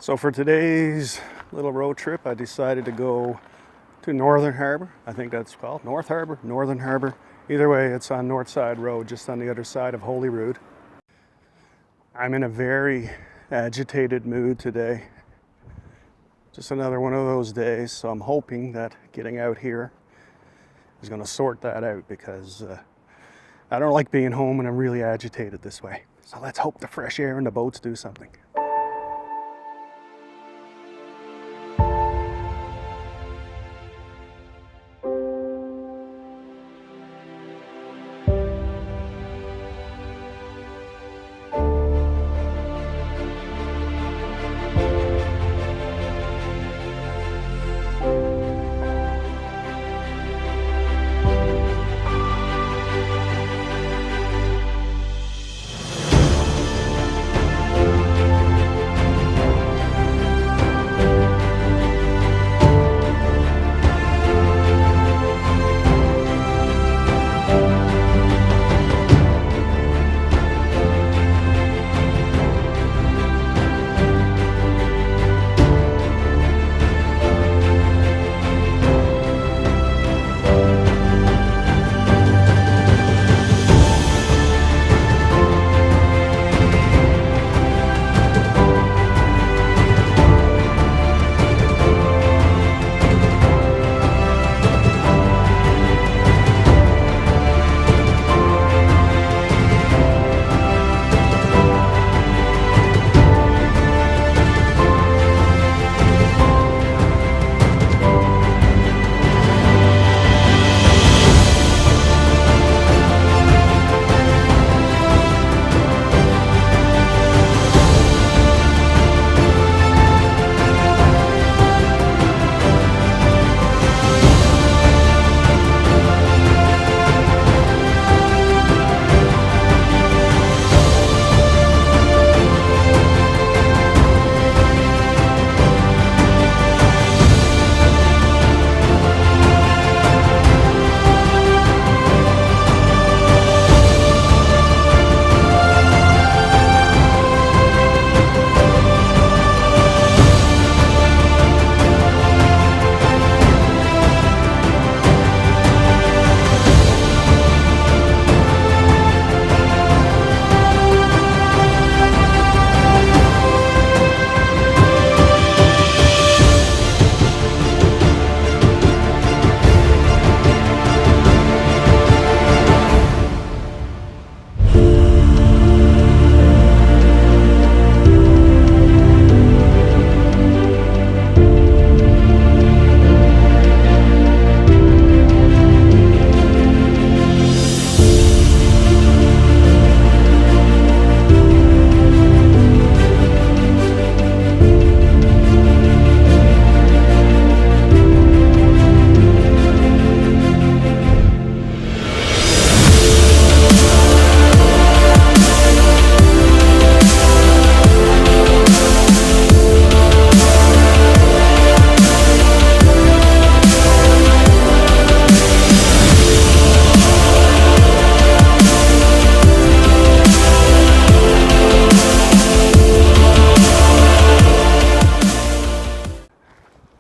So for today's little road trip, I decided to go to Northern Harbour. I think that's called North Harbour, Northern Harbour. Either way, it's on Northside Road, just on the other side of Holyrood. I'm in a very agitated mood today. Just another one of those days, so I'm hoping that getting out here is going to sort that out, because I don't like being home when I'm really agitated this way. So let's hope the fresh air and the boats do something.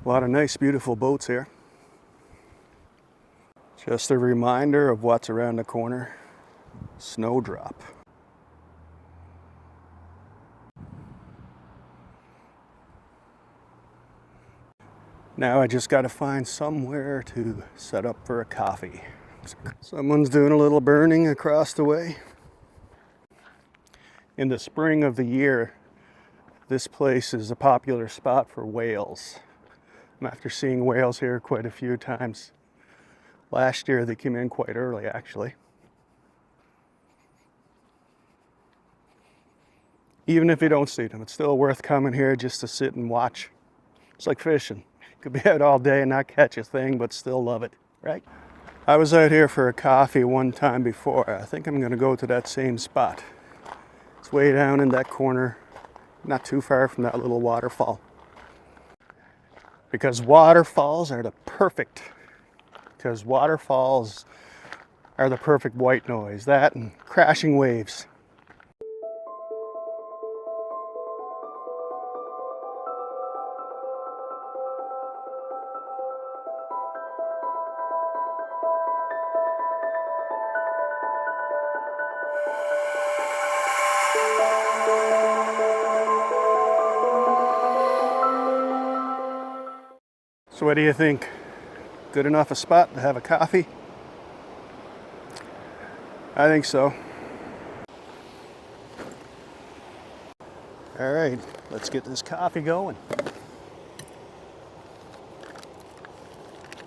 A lot of nice, beautiful boats here. Just a reminder of what's around the corner. Snowdrop. Now I just got to find somewhere to set up for a coffee. Someone's doing a little burning across the way. In the spring of the year, this place is a popular spot for whales. After seeing whales here quite a few times. Last year they came in quite early, actually. Even if you don't see them, it's still worth coming here just to sit and watch. It's like fishing. You could be out all day and not catch a thing, but still love it, right? I was out here for a coffee one time before. I think I'm gonna go to that same spot. It's way down in that corner, not too far from that little waterfall. Because waterfalls are the perfect white noise. That and crashing waves. So what do you think? Good enough a spot to have a coffee? I think so. All right, let's get this coffee going.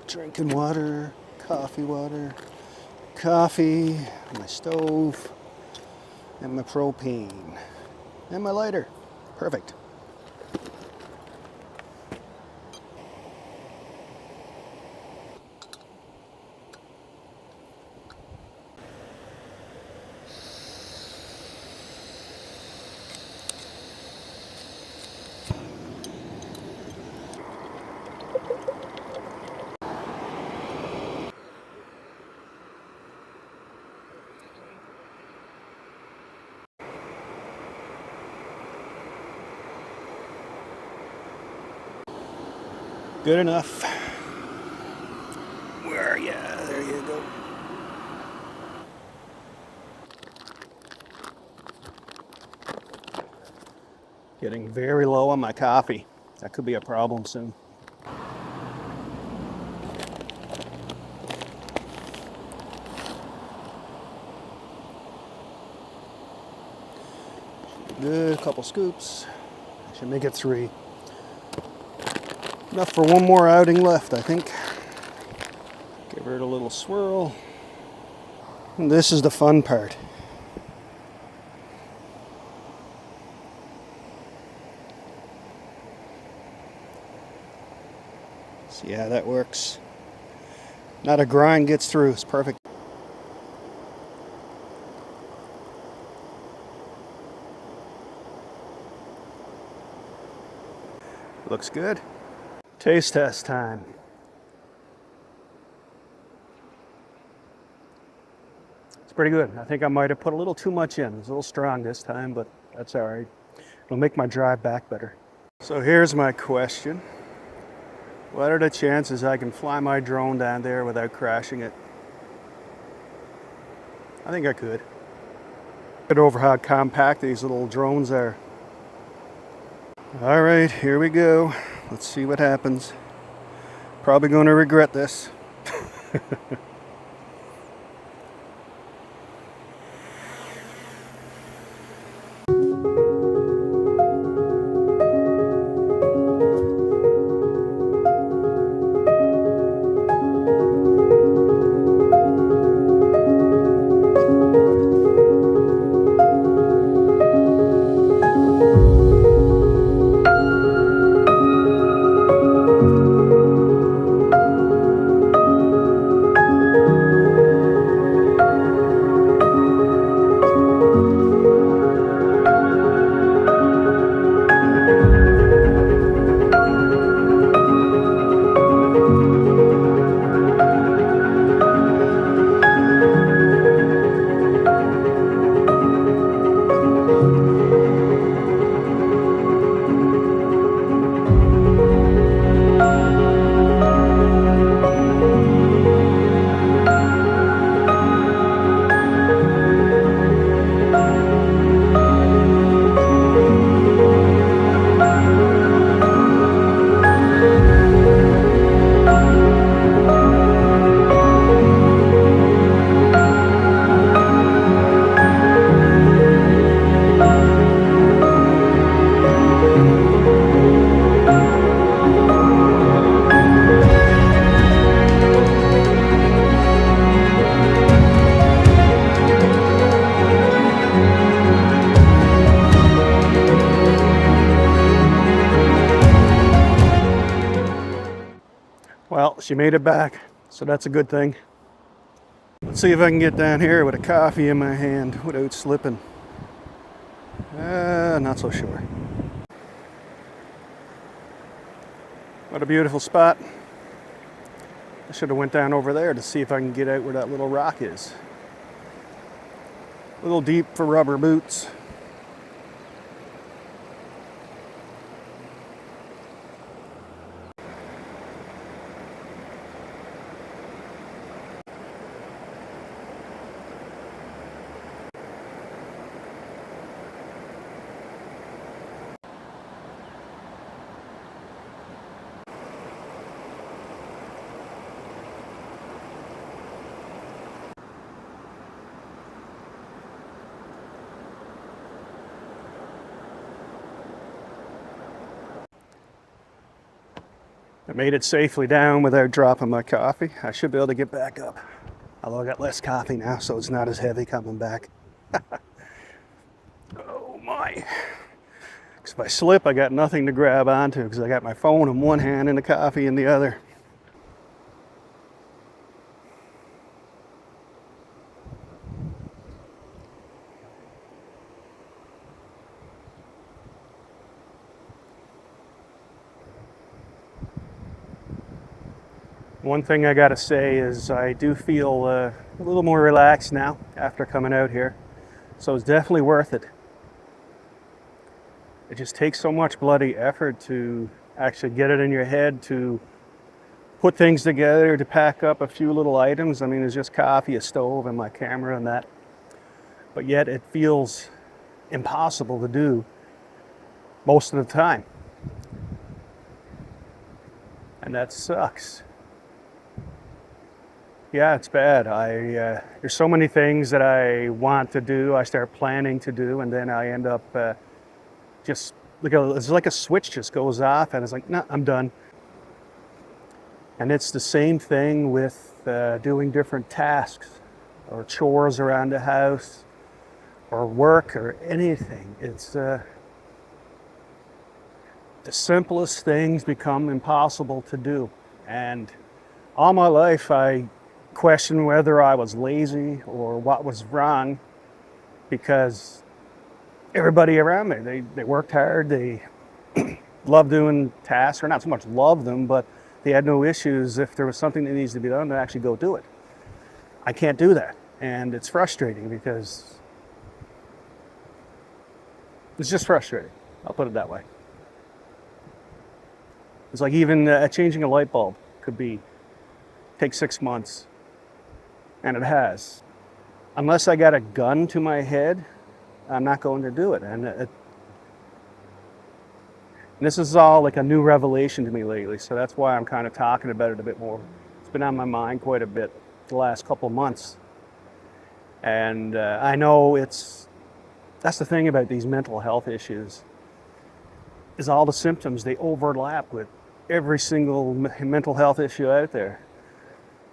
Drinking water, coffee, my stove, and my propane, and my lighter. Perfect. Good enough. Where are you? There you go. Getting very low on my coffee. That could be a problem soon. Good, couple scoops. I should make it 3. Enough for one more outing left, I think. Give it a little swirl. And this is the fun part. See how that works. Not a grind gets through, it's perfect. Looks good. Taste test time. It's pretty good. I think I might have put a little too much in. It was a little strong this time, but that's all right. It'll make my drive back better. So here's my question. What are the chances I can fly my drone down there without crashing it? I think I could. Get over how compact these little drones are. All right, here we go. Let's see what happens. Probably going to regret this. Well, she made it back, so that's a good thing. Let's see if I can get down here with a coffee in my hand without slipping. Not so sure. What a beautiful spot. I should have went down over there to see if I can get out where that little rock is. A little deep for rubber boots. I made it safely down without dropping my coffee. I should be able to get back up. Although I got less coffee now, so it's not as heavy coming back. Oh my. Because if I slip, I got nothing to grab onto because I got my phone in one hand and the coffee in the other. One thing I gotta say is I do feel a little more relaxed now after coming out here. So it's definitely worth it. It just takes so much bloody effort to actually get it in your head to put things together, to pack up a few little items. I mean, there's just coffee, a stove, and my camera and that. But yet it feels impossible to do most of the time. And that sucks. Yeah, it's bad. There's so many things that I want to do, I start planning to do, and then I end up just, it's like a switch just goes off, and it's like, nah, I'm done. And it's the same thing with doing different tasks, or chores around the house, or work, or anything. It's the simplest things become impossible to do. And all my life, I question whether I was lazy or what was wrong, because everybody around me, they worked hard, they loved doing tasks, or not so much love them, but they had no issues if there was something that needs to be done to actually go do it. I can't do that, and it's frustrating because it's just frustrating. I'll put it that way. It's like even changing a light bulb could take 6 months. And it has. Unless I got a gun to my head, I'm not going to do it. And this is all like a new revelation to me lately, so that's why I'm kind of talking about it a bit more. It's been on my mind quite a bit the last couple months. And I know that's the thing about these mental health issues, is all the symptoms, they overlap with every single mental health issue out there.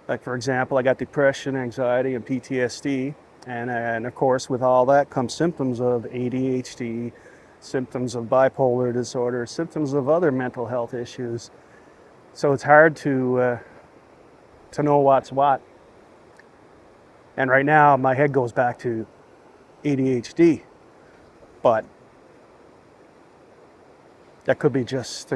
Like, for example, I got depression, anxiety, and PTSD. And of course, with all that comes symptoms of ADHD, symptoms of bipolar disorder, symptoms of other mental health issues. So it's hard to know what's what. And right now, my head goes back to ADHD. But that could be just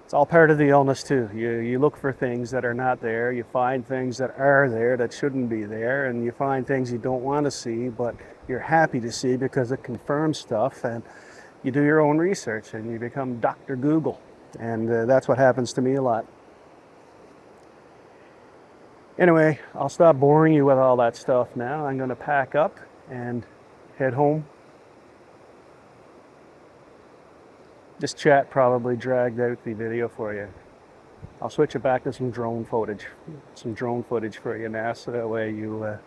it's all part of the illness too. You look for things that are not there, you find things that are there that shouldn't be there, and you find things you don't want to see, but you're happy to see because it confirms stuff, and you do your own research and you become Dr. Google. And that's what happens to me a lot. Anyway, I'll stop boring you with all that stuff now. I'm going to pack up and head home. This chat probably dragged out the video for you. I'll switch it back to some drone footage for you now, so that way you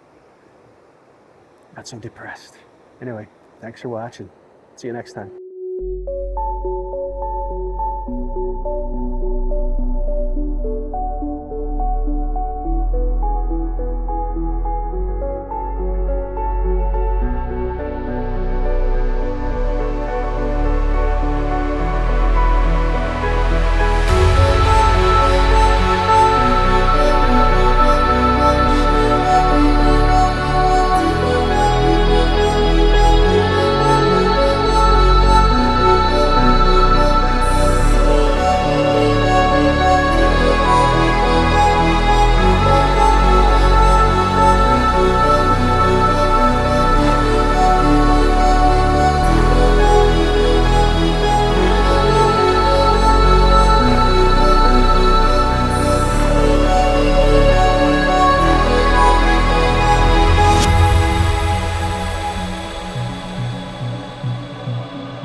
not so depressed. Anyway, thanks for watching. See you next time.